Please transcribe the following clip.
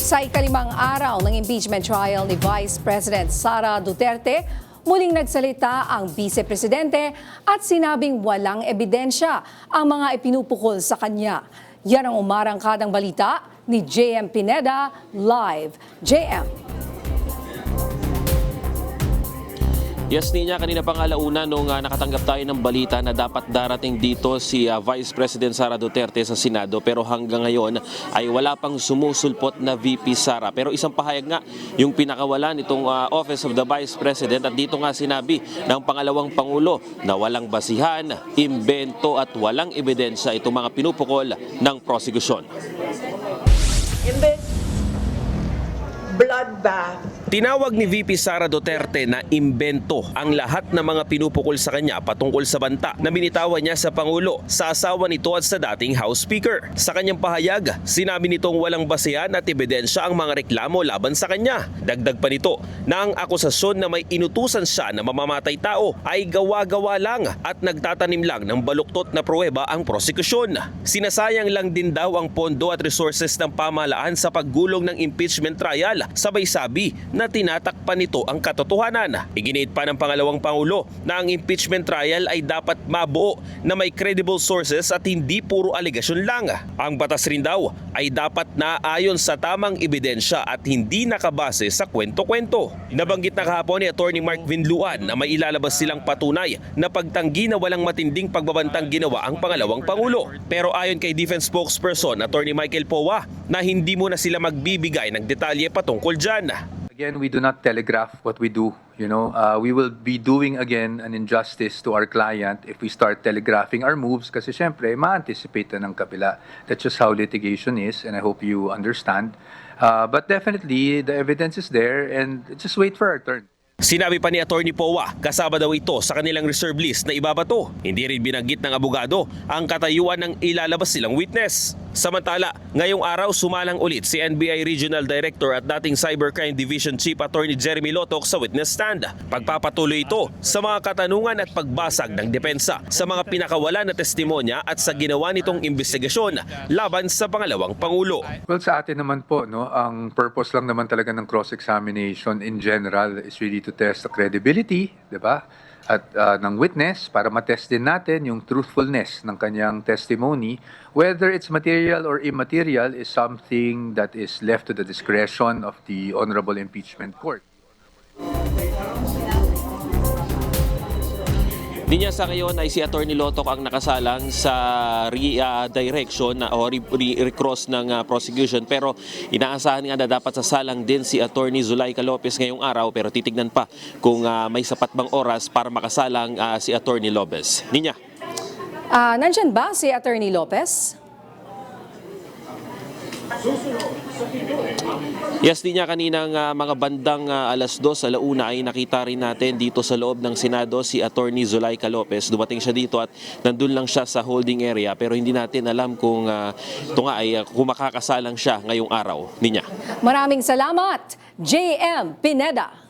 Sa ikalimang araw ng impeachment trial ni Vice President Sara Duterte, muling nagsalita ang Vice Presidente at sinabing walang ebidensya ang mga ipinupukol sa kanya. Yan ang umarangkadang balita ni JM Pineda live. JM. Yes, Ninya, kanina pang alauna nung nakatanggap tayo ng balita na dapat darating dito si Vice President Sara Duterte sa Senado, pero hanggang ngayon ay wala pang sumusulpot na VP Sara. Pero isang pahayag nga yung pinakawalan itong Office of the Vice President, at dito nga sinabi ng pangalawang Pangulo na walang basihan, imbento at walang ebidensya itong mga pinupukol ng prosekusyon. In this bloodbath, Tinawag ni VP Sara Duterte na imbento ang lahat ng mga pinupukol sa kanya patungkol sa banta na binitawan niya sa Pangulo, sa asawa nito at sa dating House Speaker. Sa kanyang pahayag, sinabi nitong walang basehan at ebidensya ang mga reklamo laban sa kanya. Dagdag pa nito na ang akusasyon na may inutusan siya na mamamatay tao ay gawa-gawa lang at nagtatanim lang ng baluktot na pruweba ang prosekusyon. Sinasayang lang din daw ang pondo at resources ng pamahalaan sa paggulong ng impeachment trial, sabay sabi na tinatakpan nito ang katotohanan. Iginiit pa ng pangalawang Pangulo na ang impeachment trial ay dapat mabuo na may credible sources at hindi puro alegasyon lang. Ang batas rin daw ay dapat naayon sa tamang ebidensya at hindi nakabase sa kwento-kwento. Nabanggit na kahapon ni Atty. Mark Vinluan na may ilalabas silang patunay na pagtanggi na walang matinding pagbabantang ginawa ang pangalawang Pangulo. Pero ayon kay Defense Spokesperson Atty. Michael Powa na hindi muna sila magbibigay ng detalye patungkol dyan. Again, we do not telegraph what we do. We will be doing again an injustice to our client if we start telegraphing our moves kasi syempre ma-anticipate na ng kapila. That's just how litigation is, and I hope you understand. But definitely, the evidence is there, and just wait for our turn. Sinabi pa ni Atty. Powa, kasama daw ito sa kanilang reserve list na ibabato. Hindi rin binanggit ng abogado ang katayuan ng ilalabas silang witness. Samantala, ngayong araw sumalang ulit si NBI Regional Director at dating Cybercrime Division Chief Attorney Jeremy Lotoc sa witness stand. Pagpapatuloy ito sa mga katanungan at pagbasag ng depensa sa mga pinakawalan na testimonya at sa ginawa nitong investigasyon laban sa pangalawang Pangulo. Well, sa atin naman po, ang purpose lang naman talaga ng cross-examination in general is really to test the credibility, di ba? At ng witness para matest din natin yung truthfulness ng kanyang testimony. Whether it's material or immaterial is something that is left to the discretion of the Honorable Impeachment Court. Ninya, sa ngayon ay si Atty. Lotoc ang nakasalang sa redirection o recross ng prosecution, pero inaasahan nga na dapat sasalang din si Atty. Zulaika Lopez ngayong araw, pero titignan pa kung may sapat bang oras para makasalang si Atty. Lopez. Ninya. Nandyan ba si Atty. Lopez? Yes, din niya kaninang mga bandang alas 2 alauna ay nakita rin natin dito sa loob ng Senado si Atty. Zulaika Lopez. Dumating siya dito at nandun lang siya sa holding area, pero hindi natin alam kung ito nga ay kung makakasalang siya ngayong araw. Ninya. Maraming salamat, JM Pineda.